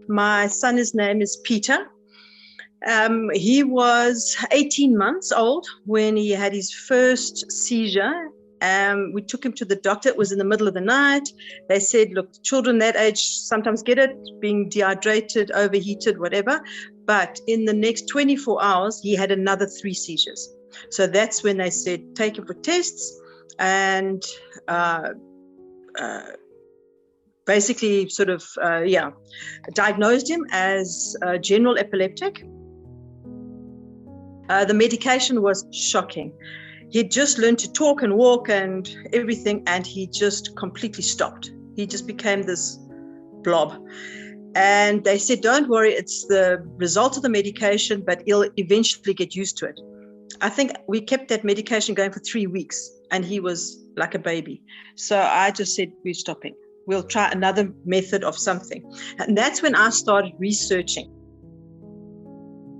My son, his name is Peter. He was 18 months old when he had his first seizure. We took him to the doctor. It was in the middle of the night. They said, look, children that age sometimes get it, being dehydrated, overheated, whatever. But in the next 24 hours, he had another 3 seizures. So that's when they said, take him for tests and basically sort of, diagnosed him as general epileptic. The medication was shocking. He'd just learned to talk and walk and everything, and he just completely stopped. He just became this blob. And they said, don't worry, it's the result of the medication, but he'll eventually get used to it. I think we kept that medication going for 3 weeks, and he was like a baby. So I just said, we're stopping. We'll try another method of something. And that's when I started researching.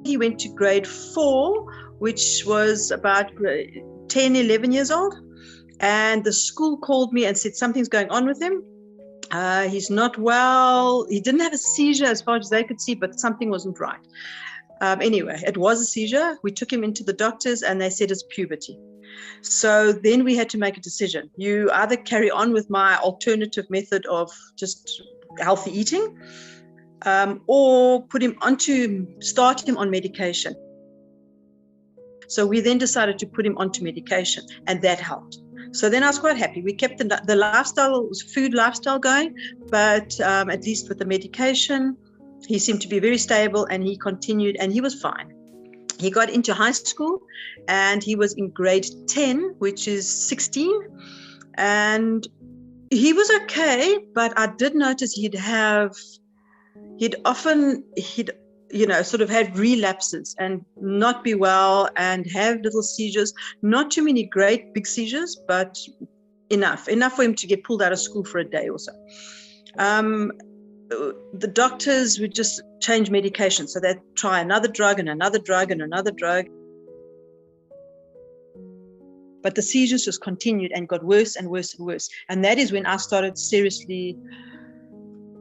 He went to grade 4, which was about 10, 11 years old. And the school called me and said, something's going on with him. He's not well. He didn't have a seizure as far as they could see, but something wasn't right. Anyway, it was a seizure. We took him into the doctors and they said it's puberty. So then we had to make a decision. You either carry on with my alternative method of just healthy eating, or start him on medication. So we then decided to put him onto medication, and that helped. So then I was quite happy. We kept the food lifestyle going, but at least with the medication, he seemed to be very stable, and he continued, and he was fine. He got into high school, and he was in grade 10, which is 16, and he was okay, but I did notice he'd often sort of had relapses and not be well and have little seizures, not too many great big seizures, but enough for him to get pulled out of school for a day or so. The doctors would just change medication. So they'd try another drug and another drug and another drug. But the seizures just continued and got worse and worse and worse. And that is when I started seriously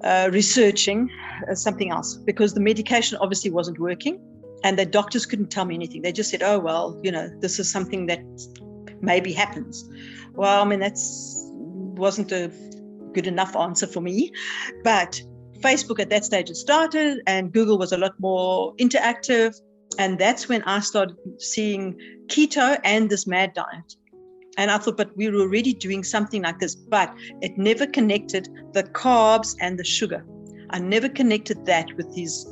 researching something else, because the medication obviously wasn't working and the doctors couldn't tell me anything. They just said, oh, well, this is something that maybe happens. Well, I mean, wasn't a good enough answer for me. But Facebook at that stage had started, and Google was a lot more interactive. And that's when I started seeing keto and this MAD diet. And I thought, but we were already doing something like this, but it never connected the carbs and the sugar. I never connected that with his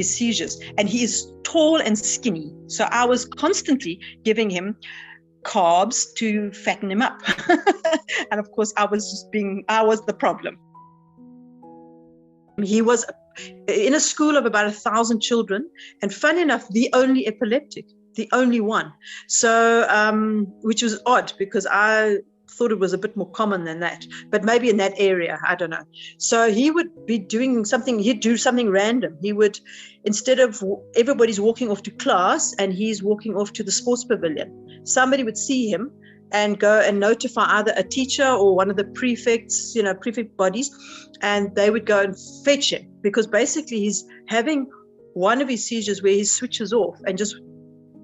seizures. And he is tall and skinny. So I was constantly giving him carbs to fatten him up. And of course, I was the problem. He was in a school of about 1,000 children, and fun enough, the only epileptic, the only one. So, which was odd because I thought it was a bit more common than that, but maybe in that area, I don't know. So he would be doing something, he'd do something random. He would, instead of everybody's walking off to class and he's walking off to the sports pavilion, somebody would see him and go and notify either a teacher or one of the prefects, prefect bodies, and they would go and fetch him, because basically he's having one of his seizures where he switches off and just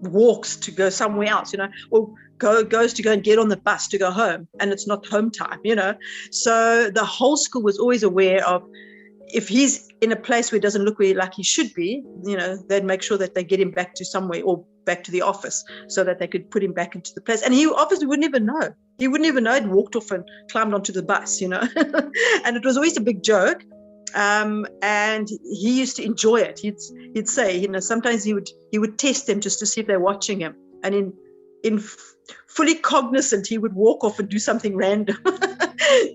walks to go somewhere else, or goes to go and get on the bus to go home, and it's not home time, So the whole school was always aware of, if he's in a place where it doesn't look like he should be, they'd make sure that they get him back to somewhere or back to the office so that they could put him back into the place. And he obviously wouldn't even know. He wouldn't even know he'd walked off and climbed onto the bus, And it was always a big joke. And he used to enjoy it. He'd say, sometimes he would test them just to see if they're watching him. And in fully cognizant, he would walk off and do something random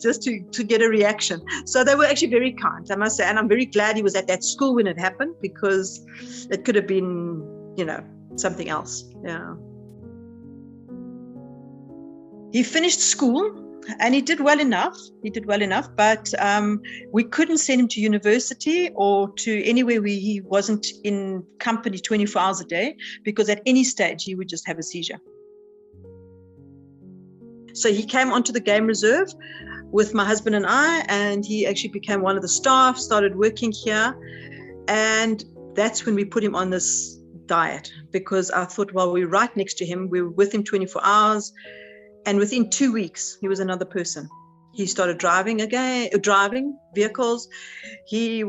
just to get a reaction. So they were actually very kind, I must say. And I'm very glad he was at that school when it happened, because it could have been, something else. Yeah. He finished school. And he did well enough. But we couldn't send him to university or to anywhere where he wasn't in company 24 hours a day, because at any stage he would just have a seizure. So he came onto the game reserve with my husband and I, and he actually became one of the staff, started working here. And that's when we put him on this diet, because I thought, well, we're right next to him. We were with him 24 hours. And within 2 weeks, he was another person. He started driving vehicles. He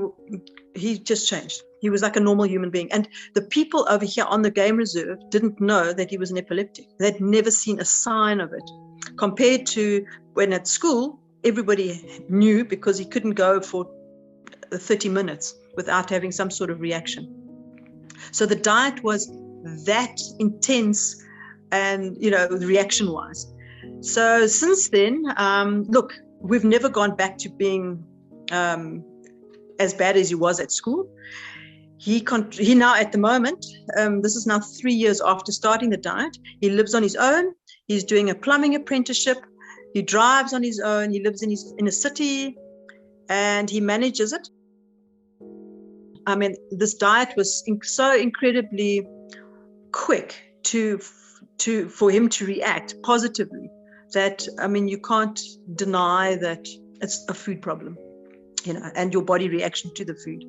just changed. He was like a normal human being. And the people over here on the game reserve didn't know that he was an epileptic. They'd never seen a sign of it. Compared to when at school, everybody knew, because he couldn't go for 30 minutes without having some sort of reaction. So the diet was that intense and, reaction-wise. So since then, look, we've never gone back to being as bad as he was at school. He now, at the moment, this is now 3 years after starting the diet, he lives on his own. He's doing a plumbing apprenticeship. He drives on his own. He lives in a city, and he manages it. I mean, this diet was so incredibly quick for him to react positively that, I mean, you can't deny that it's a food problem, and your body reaction to the food.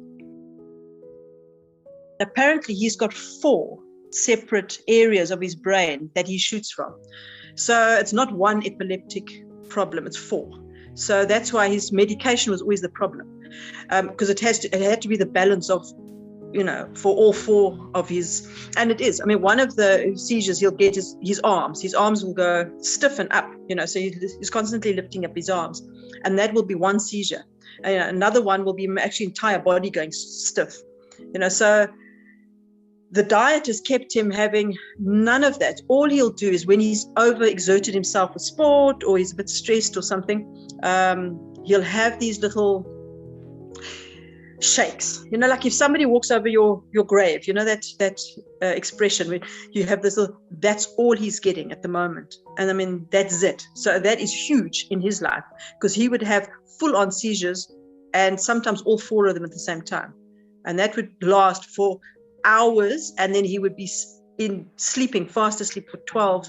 Apparently, he's got 4 separate areas of his brain that he shoots from. So it's not one epileptic problem, it's 4. So that's why his medication was always the problem, because it had to be the balance of, for all 4 of his, and it is. I mean, one of the seizures he'll get is his arms. His arms will go stiff and up, so he's constantly lifting up his arms, and that will be one seizure. Another one will be actually entire body going stiff, so the diet has kept him having none of that. All he'll do is when he's overexerted himself with sport or he's a bit stressed or something, he'll have these little shakes. Like if somebody walks over your grave, that expression where you have this little, that's all he's getting at the moment. And I mean, that's it. So that is huge in his life, because he would have full-on seizures and sometimes all 4 of them at the same time. And that would last for hours, and then he would be fast asleep for 12,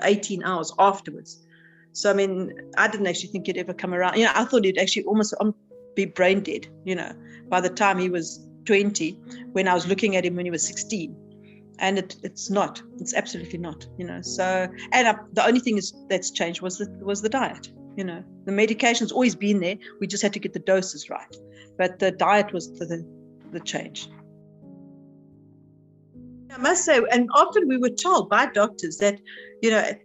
18 hours afterwards. So I mean, I didn't actually think he'd ever come around. I thought he'd actually almost be brain dead, by the time he was 20, when I was looking at him when he was 16. And it's not. It's absolutely not, So, and the only thing that's changed was the diet. The medication's always been there. We just had to get the doses right. But the diet was the change. I must say, and often we were told by doctors that,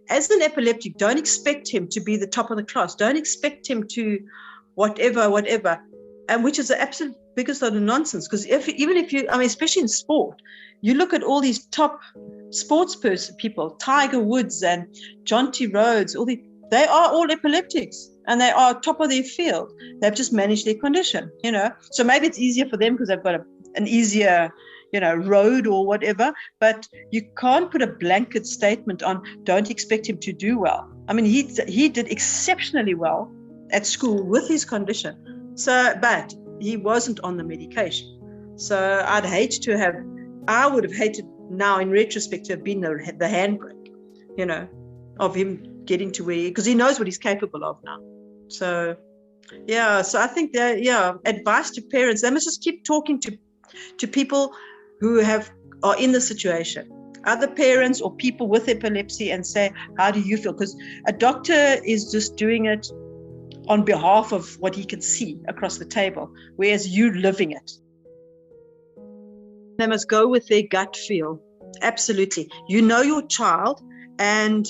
as an epileptic, don't expect him to be the top of the class. Don't expect him to whatever, and which is the absolute biggest lot of nonsense. Because even if you, I mean, especially in sport, you look at all these top sports people, Tiger Woods and John T. Rhodes, they are all epileptics, and they are top of their field. They've just managed their condition, So maybe it's easier for them because they've got an easier road or whatever, but you can't put a blanket statement on don't expect him to do well. I mean, he did exceptionally well at school with his condition. So, but he wasn't on the medication. So I would have hated now in retrospect to have been the handbrake, of him getting to where, because he knows what he's capable of now. So, so I think that, advice to parents, they must just keep talking to people who are in the situation, other parents or people with epilepsy, and say, how do you feel? Because a doctor is just doing it on behalf of what he can see across the table, whereas you living it. They must go with their gut feel. Absolutely. You know your child, and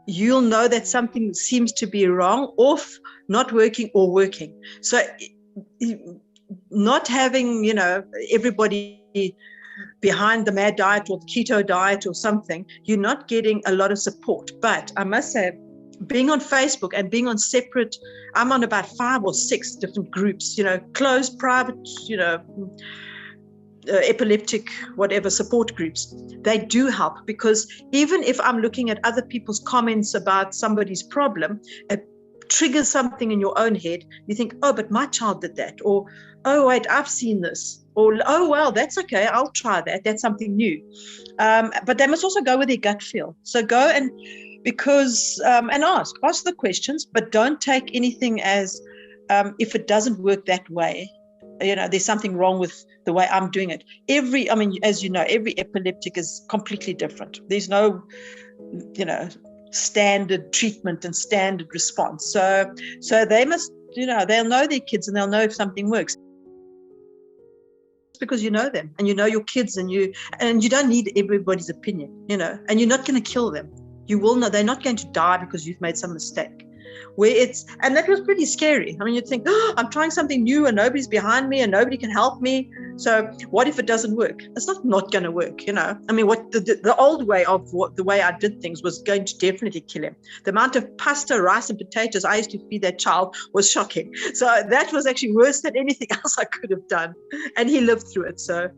you'll know that something seems to be wrong, off, not working, or working. So not having, everybody behind the MAD diet or the keto diet or something, you're not getting a lot of support. But I must say, being on Facebook and being on separate, I'm on about 5 or 6 different groups, closed, private, epileptic, whatever, support groups. They do help, because even if I'm looking at other people's comments about somebody's problem, it triggers something in your own head. You think, oh, but my child did that, or, oh, wait, I've seen this, or, oh, well, that's okay, I'll try that. That's something new. But they must also go with their gut feel. So go and ask the questions, but don't take anything as if it doesn't work that way, there's something wrong with the way I'm doing it. As you know, every epileptic is completely different. There's no, standard treatment and standard response. So they must, they'll know their kids and they'll know if something works. Because you know them and you know your kids, and you don't need everybody's opinion, and you're not going to kill them. You will know they're not going to die because you've made some mistake. And that was pretty scary. You'd think, I'm trying something new and nobody's behind me and nobody can help me. So what if it doesn't work? It's not going to work, what the old way the way I did things was going to definitely kill him. The amount of pasta, rice and potatoes I used to feed that child was shocking. So that was actually worse than anything else I could have done. And he lived through it. So